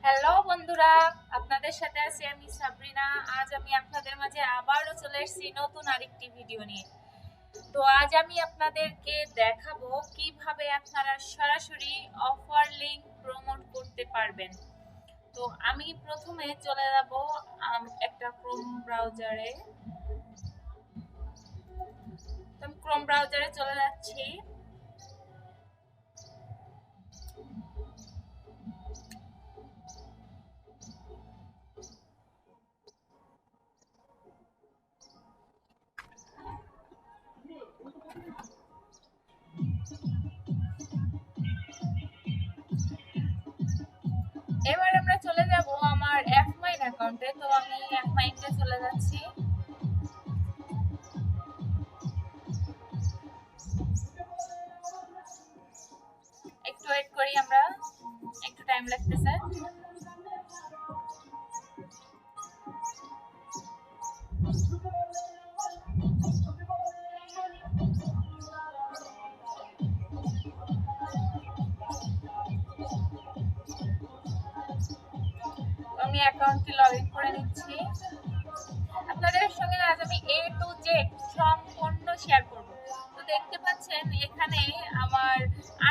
Hello বন্ধুরা, আপনাদের সাথে আছি আমি সাবরিনা। আজ আমি আপনাদের মাঝে আবারও চলে এসেছি নতুন আরেকটি ভিডিও নিয়ে। তো আজ আমি আপনাদেরকে দেখাবো কিভাবে আপনারা সরাসরি অফার লিংক প্রমোট করতে পারবেন। তো আমি প্রথমে চলে যাব একটা ক্রোম ব্রাউজারে। তো আমি ক্রোম ব্রাউজারে চলে যাচ্ছি। এবার আমরা চলে যাব আমার এফমাইন অ্যাকাউন্টে। তো আমি এফমাইনতে চলে যাচ্ছি। একটু ওয়েট করি, আমরা একটু টাইম লাগতেছে। আমি অ্যাকাউন্টটি লগ ইন করে নিচ্ছি। আপনাদের সঙ্গে আজ আমি এ টু জেড সম্পূর্ণ শেয়ার করব। তো দেখতে পাচ্ছেন এখানে আমার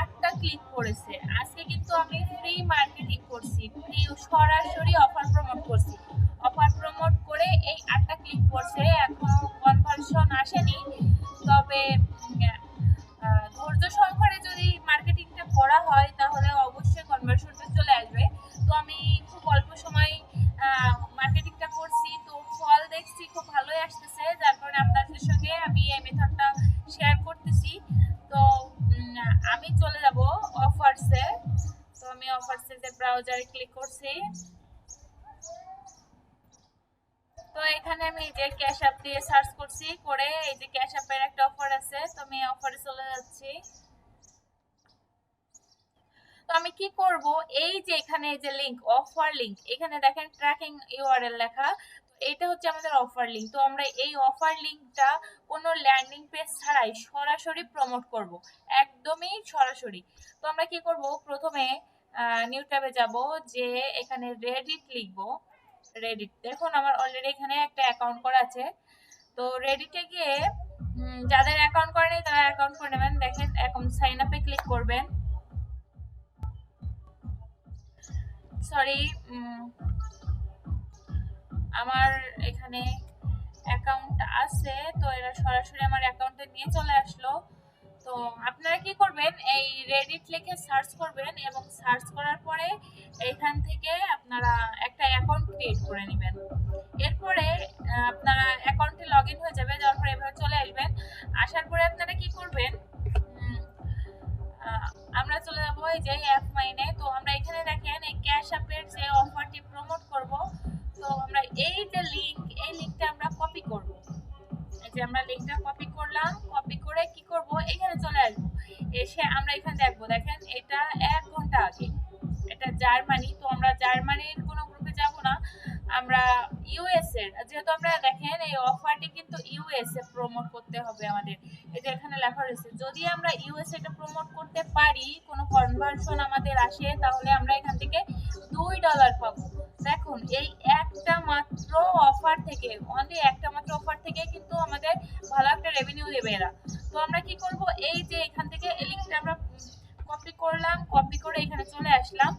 8টা ক্লিক করেছে। আজকে কিন্তু আমি ফ্রি মার্কেটিং করছি, ফ্রি সরাসরি অফার প্রমোট করছি। অফার প্রমোট করে এই 8টা ক্লিক করছে, এখনো কনভার্সন আসেনি। তবে ধৈর্য সহকারে যদি মার্কেটিংটা করা হয় তাহলে অবশ্যই কনভার্সনটা চলে আসবে। তো আমি খুব অল্প সময় মার্কেটিংটা করছি, তো ফল দেখছি খুব ভালোই আসতেছে, যার কারণে আপনাদের সঙ্গে আমি এই মেথডটা শেয়ার করতেছি। তো আমি চলে যাব অফারসে। তো আমি অফারসে যে ব্রাউজারে ক্লিক করছি। তো এখানে আমি যে ক্যাশ অ্যাপ দিয়ে সার্চ করছি, করে এই যে ক্যাশ অ্যাপের একটা অফার আছে, তো আমি অফারে চলে যাচ্ছি। তো আমি কি করব, এই যে এখানে যে লিংক, অফার লিংক, এখানে দেখেন ট্র্যাকিং ইউআরএল লেখা। তো এটা হচ্ছে আমাদের অফার লিংক। তো আমরা এই অফার লিংকটা কোনো ল্যান্ডিং পেজ ছাড়াই সরাসরি প্রমোট করব, একদমই সরাসরি। তো আমরা কি করব, প্রথমে নিউ ট্যাবে যাব, যে এখানে রেডিট লিখব। রেডিট, দেখুন আমার অলরেডি এখানে একটা অ্যাকাউন্ট করা আছে। তো রেডিটে গিয়ে যাদের অ্যাকাউন্ট করে নেই তারা অ্যাকাউন্ট করে নেবেন। দেখেন এখন সাইন আপে ক্লিক করবেন। সরি, আমার এখানে অ্যাকাউন্ট আছে, তো এরা সরাসরি আমার অ্যাকাউন্টে নিয়ে চলে আসলো। তো আপনারা কি করবেন, এই রেডিট লিখে সার্চ করবেন এবং সার্চ করার পরে এখান থেকে আপনারা একটা অ্যাকাউন্ট ক্রিয়েট করে নেবেন। এরপরে আপনারা অ্যাকাউন্টে লগ ইন হয়ে যাবে, যাওয়ার পরে এভাবে চলে আসবেন। আসার পরে আপনারা কি করবেন, আমরা চলে যাবো এই যে অ্যাপ মাইনে। তো আমরা এখানে দেখেন এই ক্যাশ অ্যাপের যে অফারটি প্রমোট করব, তো আমরা এই যে লিংক, এই লিংকটা আমরা কপি করব। এই যে আমরা লিংকটা কপি করলাম, কপি করে কি করব, এখানে চলে আসবো। এসে আমরা এখানে দেখবো, দেখেন এটা 1 ঘন্টা আগে, এটা জার্মানি। তো আমরা জার্মানির কোনো গ্রুপে যাব না, আমরা ইউএস এর, যেহেতু আমরা দেখেন এই অফারটি কিন্তু ইউএস এ প্রমোট করতে হবে আমাদের। এটা এখানে লেখা রয়েছে, যদি আমরা ইউএস এটা প্রমোট করতে পারি, কোনো কনভার্সন আমাদের আসে, তাহলে আমরা এখান থেকে $2 পাবো। দেখুন এই একটা মাত্র অফার থেকে, অনলি একটা মাত্র অফার থেকে কিন্তু আমাদের ভালো একটা রেভিনিউ দেবে এরা। তো আমরা কি করব, এই যে এখান থেকে এই লিংকটা আমরা কপি করলাম, কপি করে এখানে চলে আসলাম।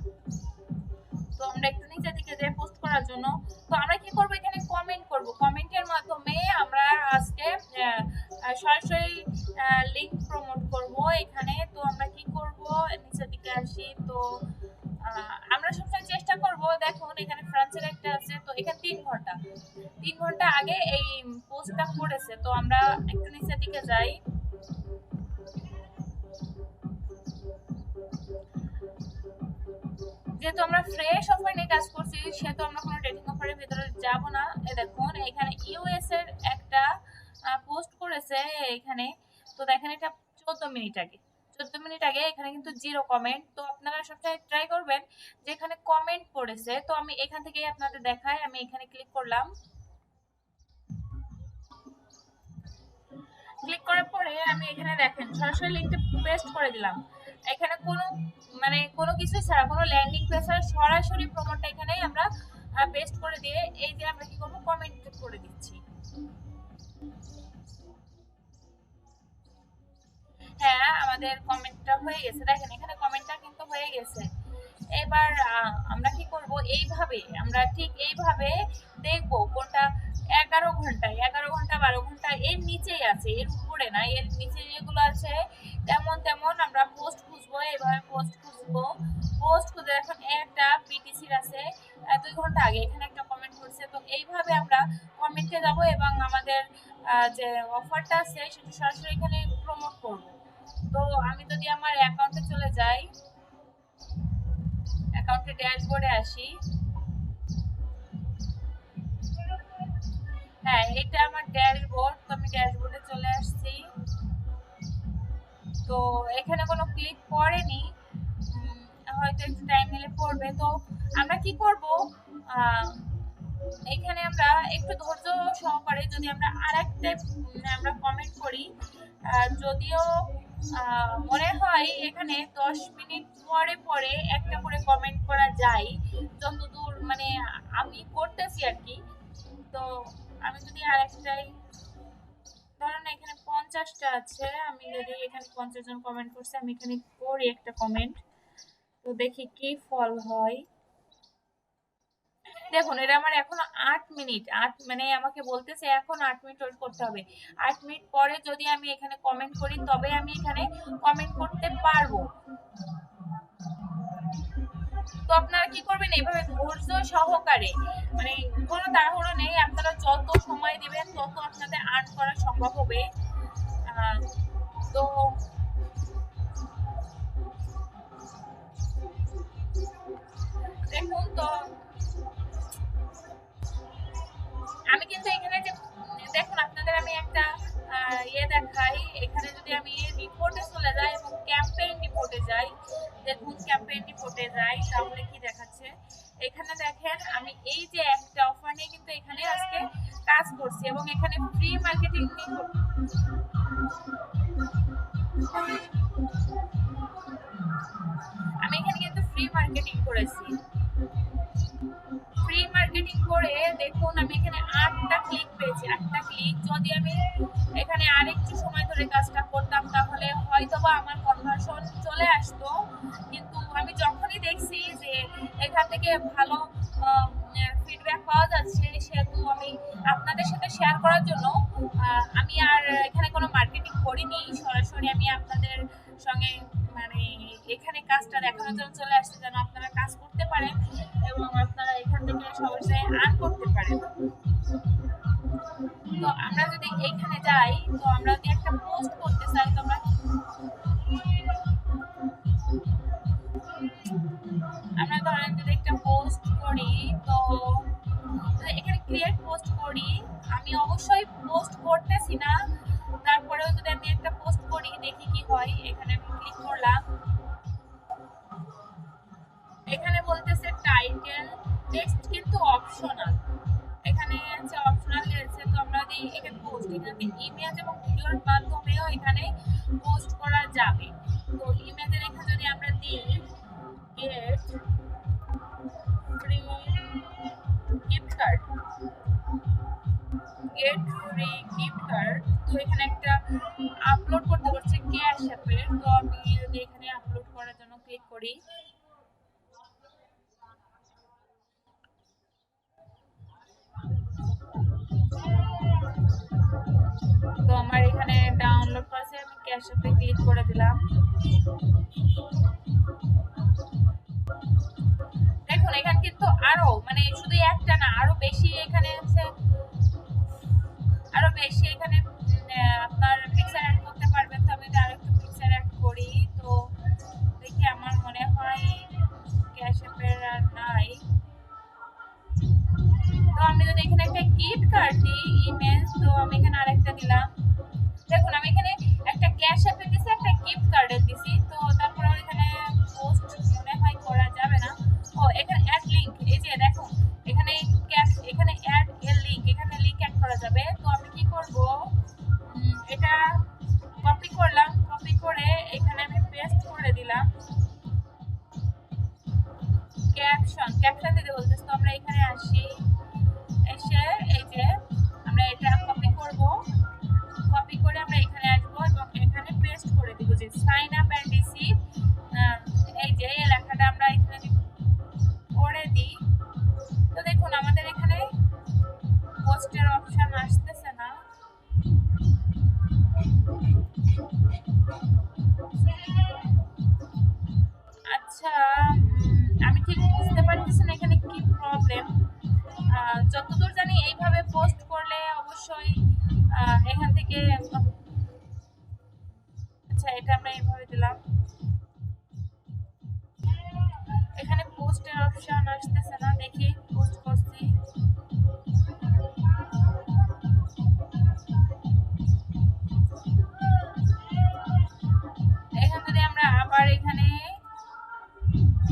তো আমরা একটু নিচে দিকে যাই পোস্ট করার জন্য। তো আমরা কি করব, এখানে কমেন্ট করব। কমেন্টের মাধ্যমে আমরা আজকে সরাসরি লিংক প্রমোট করব এখানে। তো আমরা কি করব, নিচের দিকে আসি। তো আমরা সবসময় চেষ্টা করব, দেখুন এখানে ফ্রান্সের একটা আছে, তো এখানে 3 ঘন্টা আগে এই পোস্টটা করেছে। তো আমরা একটু নিচের দিকে যাই। যেহেতু আমরা ফ্রেশ অফার নিয়ে কাজ করছি, সেহেতু আমরা কোনো ট্রেডিং অফারের ভিতরে যাব না। দেখুন এখানে ইউএস এর একটা পোস্ট করেছে এখানে। তো দেখেন এটা 14 মিনিট আগে, 14 মিনিট আগে এখানে কিন্তু 0 কমেন্ট। তো আপনারা সবসময় ট্রাই করবেন যে এখানে কমেন্ট পড়েছে। তো আমি এখান থেকেই আপনাদের দেখাই, আমি এখানে ক্লিক করলাম। ক্লিক করার পরে আমি এখানে দেখেন সরাসরি লিংকটা পেস্ট করে দিলাম। এখানে কোনো মানে কোনো কিছু ছাড়া, কোনো ল্যান্ডিং পেজ ছাড়া সরাসরি প্রোমোটটা এখানে আমরা পেস্ট করে দিয়ে এই যে আমরা কি করবো, কমেন্ট করে দিচ্ছি। হ্যাঁ, আমাদের কমেন্টটা হয়ে গেছে, দেখেন এখানে কমেন্টটা কিন্তু হয়ে গেছে। এবার আমরা কি করব, এইভাবে আমরা ঠিক এইভাবে দেখব কোনটা 11 ঘন্টা 11 ঘন্টা 12 ঘন্টা এর নিচেই আছে, এর উপরে না, এর নিচে যেগুলো আছে তেমন তেমন আমরা পোস্ট খুঁজবো, এইভাবে পোস্ট খুঁজবো। পোস্ট খুঁজে এখন একটা বিটিসির আছে 2 ঘন্টা আগে এখানে একটা কমেন্ট করছে, তো এইভাবে আমরা কমেন্টে যাব এবং আমাদের যে অফারটা আছে সেটা সরাসরি এখানে প্রমোট করব। তো আমি যদি আমার অ্যাকাউন্টে চলে যাই, অ্যাকাউন্টে ড্যাশবোর্ডে আসি, হ্যাঁ এটা আমার ড্যাশবোর্ড, তো আমি ড্যাশবোর্ডে চলে আসছি। তো এখানে কোনো ক্লিক করেনি, হয়তো একটু টাইম নিলে পড়বে। তো আমরা কি করব, এখানে আমরা একটু ধৈর্য সহকারে যদি আমরা আরেকটা আমরা কমেন্ট করি, যদিও মনে হয় এখানে 10 মিনিট পরে পরে একটা করে কমেন্ট করা যায়, যতদূর মানে আমি করতেছি আর কি। তো আমি যদি আরেকটাই, ধরেন এখানে 50টা আছে, আমি যদি এখানে 50 জন কমেন্ট করছে, আমি এখানে করি একটা কমেন্ট, তো দেখি কি ফল হয়। দেখুন এটা আমার এখনো 8 মিনিট, মানে আমাকে বলতেছে এখন 8 মিনিট ওয়েট করতে হবে। 8 মিনিট পরে যদি আমি এখানে কমেন্ট করি তবে আমি এখানে কমেন্ট করতে পারবো। তো আপনারা কি করবেন, এইভাবে ধৈর্য সহকারে, মানে কোনো তাড়াহুড়ো নেই, আপনারা যত সময় দিবেন তত আপনাদের আর্ন করা সম্ভব হবে। তো দেখুন, তো আমি কিন্তু এখানে যে দেখুন আপনাদের আমি একটা দেখাই, এখানে যদি আমি রিপোর্টে চলে যাই এবং ক্যাম্পেইন রিপোর্টে যাই, দেখুন ক্যাম্পেইন রিপোর্টে যাই, তাহলে কি দেখাচ্ছে এখানে দেখেন, আমি এই যে একটা অফার নিয়ে কিন্তু এখানে আজকে কাজ করছি এবং এখানে ফ্রি মার্কেটিং আমি এখানে কিন্তু ফ্রি মার্কেটিং করেছি। ফ্রি মার্কেটিং করে দেখুন আমি এখানে 8টা ক্লিক পেয়েছি, 8টা ক্লিক। যদি আমি এখানে আরেকটু সময় ধরে কাজটা করতাম তাহলে হয়তোবা আমার কনভার্সন চলে আসতো, কিন্তু আমি যখনই দেখছি যে এখান থেকে ভালো ফিডব্যাক পাওয়া যাচ্ছে, সেহেতু আমি আপনাদের সাথে শেয়ার করার জন্য আমি আর এখানে কোনো মার্কেটিং করিনি, সরাসরি আমি আপনাদের সঙ্গে মানে এখানে কাজটা দেখানোর জন্য চলে আসছে, যেন আপনারা কাজ করতে পারেন এবং আপনারা এখান থেকে সহজে আর্ন করতে পারেন। তো আমরা যদি এখানে যাই, তো আমরা যদি একটা পোস্ট করতে চাই, তো আমরা ধরেন যদি একটা পোস্ট করি, তো এখানে ক্রিয়েট পোস্ট করি, আমি অবশ্যই পোস্ট করতেছি না, তারপরেও যদি আমি একটা পোস্ট করি দেখি কি হয়। এখানে আমি ক্লিক করলাম, এখানে বলতেছে টাইটেল, টেক্সট কিন্তু অপশনাল, এখানে আছে অপশনাল দিয়েছে। তো আমরা যদি এখানে পোস্ট, এখানে ইমেজ এবং ভিডিওর মাধ্যমেও এখানে পোস্ট করা যাবে। তো ইমেজের এখানে যদি আমরা দিই gate free gift card, gate free gift card, তো এখানে একটা আপলোড করতে বলছে ক্যাশ অ্যাপের, তো আমি যদি এখানে আপলোড করার জন্য ক্লিক করি, তো আমার এখানে ডাউনলোড করেছে, আমি ক্যাশ অ্যাপে ক্লিক করে দিলাম। দেখুন এখানে কিন্তু আরো মানে শুধু একটা না, আরো বেশি এখানে আছে, আরো বেশি এখানে আপনার পিকচার অ্যাড করতে পারবেন। তো আমি আরো একটু পিকচার অ্যাড করি, তো দেখি আমার মনে হয় ক্যাশ অ্যাপের আর নাই। তো আমি যদি এখানে একটা গিফট কার্ড দিই ইমেজ, তো আমি এখানে আরেকটা দিলাম। দেখুন আমি এখানে একটা ক্যাশ অ্যাপে দিছি, একটা গিফট কার্ডে দিছি, তো তারপরে এখানে পোস্ট মনে হয় করা যাবে না। ও এখানে অ্যাড লিংক, এই যে দেখুন এখানে ক্যাশ, এখানে অ্যাড এর লিংক, এখানে লিংক অ্যাড করা যাবে। তো আমি কি করব, এটা কপি করলাম, কপি করে এখানে আমি পেস্ট করে দিলাম। ক্যাপশন ক্যাপশন দিতে বলতেছে। তো আমরা এখানে আসি, এসে এই যে আমরা এটা কপি করব, কপি করে আমরা এখানে আসবো এবং এখানে পেস্ট করে দিব যে সাইন আপ এন্ড রিসিভ, এই যে এই লেখাটা আমরা এখানে করে দিই। তো দেখুন আমাদের এখানে পোস্টের অপশন আসতেছে না। আচ্ছা, আমি ঠিক বুঝতে পারতেছি না এখানে কি প্রবলেম। যতদূর জানি এইভাবে পোস্ট করলে অবশ্যই এখান থেকে, আচ্ছা এটা আমরা এইভাবে দিলাম, এখানে পোস্টের অপশন আসতেছে না। দেখি পোস্ট করছি, এখান থেকে আমরা আবার এখানে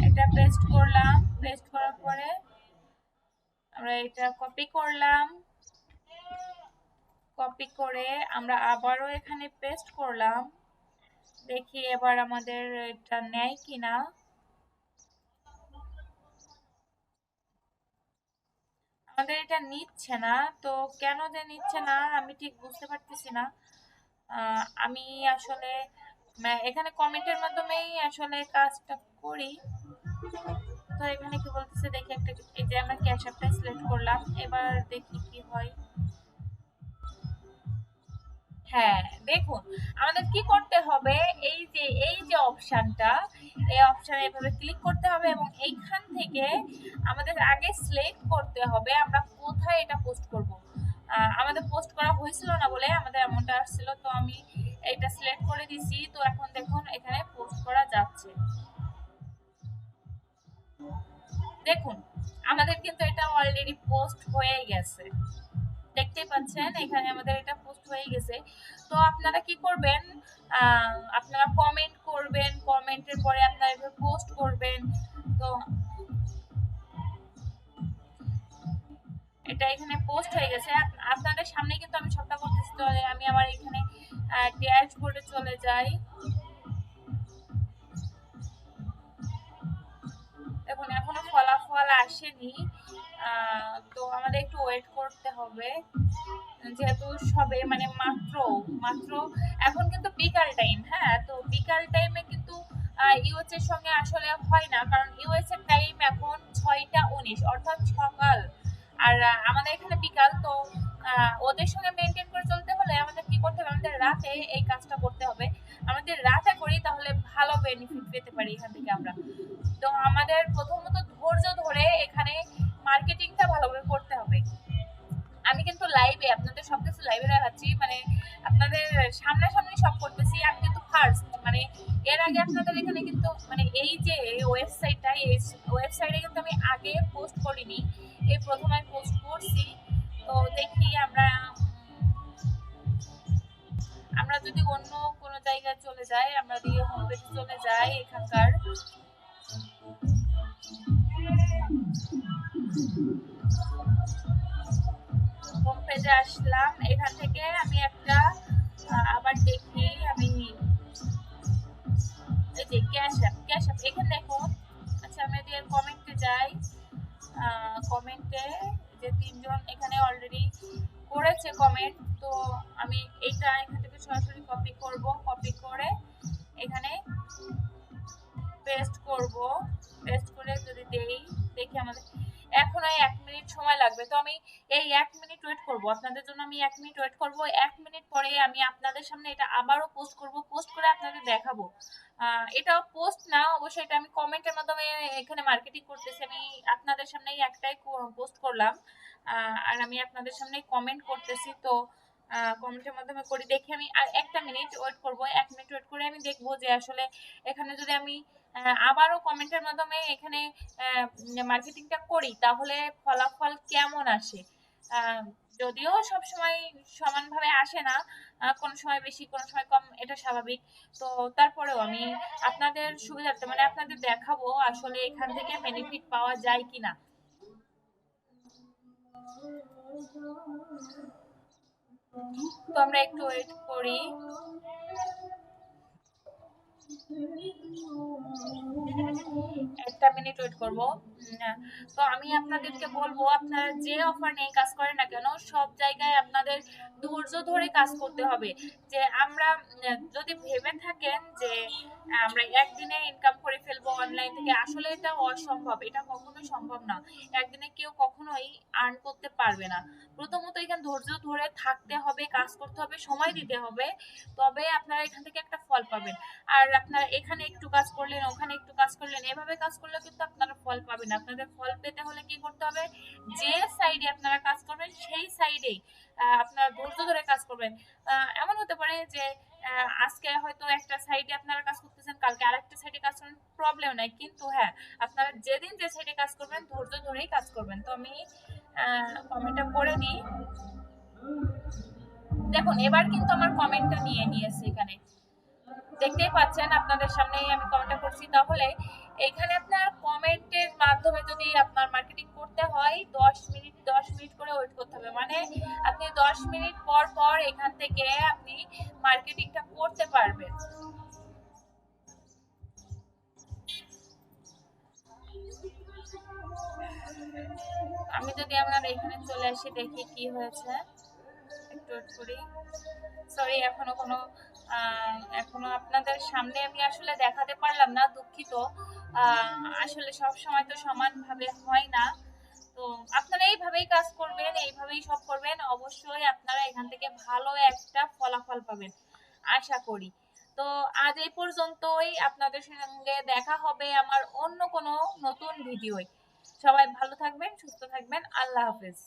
এটা পেস্ট করলাম, পেস্ট করার পরে আমরা এটা কপি করলাম, কপি করে আমরা আবারও এখানে পেস্ট করলাম। দেখি এবার আমাদের এটা নেয় কিনা। আমাদের এটা নিচ্ছে না, তো কেন যে নিচ্ছে না আমি ঠিক বুঝতে পারতেছি না। আমি আসলে এখানে কমেন্টের মাধ্যমেই আসলে কাজটা করি। তো এখানে কি বলতেছে দেখি একটা, এই যে আমরা ক্যাশ অ্যাপটা সিলেক্ট করলাম, এবার দেখি কি হয়। হ্যাঁ দেখুন, আমাদের কি করতে হবে, এই যে অপশনটা, এই অপশনে এভাবে ক্লিক করতে হবে এবং এইখান থেকে আমাদের আগে সিলেক্ট করতে হবে আমরা কোথায় এটা পোস্ট করব। আমাদের পোস্ট করা হয়েছিল না বলে আমাদের এমনটা আসছিল, তো আমি এটা সিলেক্ট করে দিছি। তো এখন দেখুন এখানে পোস্ট করা যাচ্ছে। দেখুন আমাদের কিন্তু এটা অলরেডি পোস্ট হয়ে গেছে, দেখতেই পাচ্ছেন এখানে আমাদের এটা পোস্ট হয়ে গেছে। তো আপনারা কি করবেন, আপনারা কমেন্ট করবেন, কমেন্টের পরে আপনারা এভাবে পোস্ট করবেন। তো এটা এখানে পোস্ট হয়ে গেছে আপনাদের সামনে, কিন্তু আমি সবটা করতেছি। তো আমি আমার এখানে ড্যাশবোর্ডে চলে যাই। দেখুন এখনো ফলাফল আসেনি, তো আমাদের একটু ওয়েট করতে হবে, যেহেতু সবে মানে মাত্র মাত্র এখন কিন্তু বিকাল টাইম। হ্যাঁ, তো বিকাল টাইমে কিন্তু ইউএস এর সঙ্গে আসলে হয় না, কারণ ইউএস এর টাইম এখন 6টা 19 অর্থাৎ সকাল, আর আমাদের এখানে বিকাল। তো ওদের সঙ্গে মেনটেন করে চলতে হলে আমাদের কি করতে হবে, আমাদের রাতে এই কাজটা করতে হবে। আমাদের রাতে করি তাহলে ভালো বেনিফিট পেতে পারি এখান থেকে আমরা। তো আমাদের প্রথমত ধৈর্য ধরে এখানে মার্কেটিংটা ভালোভাবে করতে হবে। আমি কিন্তু লাইভে আপনাদের সবকিছু লাইভে দেখাচ্ছি, মানে আপনাদের সামনাসামনি সব করতেছি। আমি কিন্তু ফার্স্ট, মানে এর আগে আপনাদের এখানে কিন্তু মানে এই যে ওয়েবসাইটটা, এই ওয়েবসাইটে কিন্তু আমি আগে পোস্ট করিনি, এই প্রথম আমি পোস্ট করছি। তো দেখি আমরা আমরা যদি অন্য কোনো জায়গায় চলে যাই, আমরা যদি হোম পেজে চলে যাই, এখানকার হোম পেজে আসলাম, এখান থেকে আমি একটা আবার দেখি, আমি এই যে ক্যাশ অ্যাপ, ক্যাশ অ্যাপ এখানে দেখুন। আচ্ছা আমি যদি এর কমেন্টে যাই, কমেন্টে যে তিনজন এখানে অলরেডি করেছে কমেন্ট, তো আমি এইটা এখান থেকে সরাসরি কপি করব, কপি করে এখানে পেস্ট করব, পেস্ট করে যদি দেই, দেখি আমাদের এখন এই 1 মিনিট সময় লাগবে। তো আমি এই 1 মিনিট ওয়েট করব আপনাদের জন্য, আমি 1 মিনিট ওয়েট করব। 1 মিনিট পরে আমি আপনাদের সামনে এটা আবারও পোস্ট করব, পোস্ট করে আপনাদের দেখাবো। এটা পোস্ট না, অবশ্যই এটা আমি কমেন্টের মাধ্যমে এখানে মার্কেটিং করতেছি। আমি আপনাদের সামনেই একটাই পোস্ট করলাম, আর আমি আপনাদের সামনে কমেন্ট করতেছি। তো কমেন্টের মাধ্যমে করি, দেখি আমি আর 1 মিনিট ওয়েট করব। 1 মিনিট ওয়েট করে আমি দেখবো যে আসলে এখানে যদি আমি আবারও কমেন্টের মাধ্যমে এখানে মার্কেটিংটা করি তাহলে ফলাফল কেমন আসে। যদিও সব সময় সমানভাবে আসে না, কোনো সময় বেশি কোনো সময় কম, এটা স্বাভাবিক। তো তারপরেও আমি আপনাদের সুবিধার্থে মানে আপনাদের দেখাবো আসলে এখান থেকে বেনিফিট পাওয়া যায় কিনা। তো আমরা একটু ওয়েট করি। একটা মিনিট ওয়েট করবো। তো আমি আপনাদেরকে বলবো, আপনারা যে অফার নিয়ে কাজ করেন না কেন, সব জায়গায় আপনাদের ধৈর্য ধরে কাজ করতে হবে। যে আমরা যদি ভেবে থাকেন যে আমরা একদিনে ইনকাম করে ফেলবো অনলাইন থেকে, আসলে এটা অসম্ভব, এটা কখনোই সম্ভব না। একদিনে কেউ কখনোই আর্ন করতে পারবে না। প্রথমত এখানে ধৈর্য ধরে থাকতে হবে, কাজ করতে হবে, সময় দিতে হবে, তবে আপনারা এখান থেকে একটা ফল পাবেন। আর আপনারা এখানে একটু কাজ করলেন, ওখানে একটু কাজ করলেন, এভাবে কাজ করলে কিন্তু আপনারা ফল পাবেন না। আপনাদের ফল পেতে হলে কি করতে হবে, যে সাইডে আপনারা কাজ করবেন সেই সাইডেই আপনারা ধৈর্য ধরে কাজ করবেন। এমন হতে পারে যে আজকে হয়তো একটা সাইডে আপনারা কাজ করতেছেন, কালকে আরেকটা সাইডে কাজ করবেন, প্রবলেম নাই, কিন্তু হ্যাঁ, আপনারা যেদিন যে সাইডে কাজ করবেন ধৈর্য ধরেই কাজ করবেন। তো আমি কমেন্টটা করে দিই। দেখুন এবার কিন্তু আমার কমেন্টটা নিয়ে নিয়েছে, এখানে দেখতেই পাচ্ছেন, আপনাদের সামনেই আমি কমেন্টটা করছি। তাহলে এখানে আপনার কমেন্টের মাধ্যমে যদি আপনার মার্কেটিং করতে হয়, 10 মিনিট করে ওয়েট করতে হবে। মানে আপনি 10 মিনিট পর পর এখান থেকে আপনি মার্কেটিংটা করতে পারবেন। আমি যদি আপনার এখানে চলে আসি, দেখি কি হয়েছে, একটু ওয়েট করি। সরি, এখনো আপনাদের সামনে আমি আসলে দেখাতে পারলাম না, দুঃখিত। আসলে সব সময় তো সমানভাবে হয় না। তো আপনারা এইভাবেই কাজ করবেন, এইভাবেই সব করবেন, অবশ্যই আপনারা এখান থেকে ভালো একটা ফলাফল পাবেন আশা করি। তো আজ এই পর্যন্তই, আপনাদের সঙ্গে দেখা হবে আমার অন্য কোনো নতুন ভিডিওয়। সবাই ভালো থাকবেন, সুস্থ থাকবেন, আল্লাহ হাফেজ।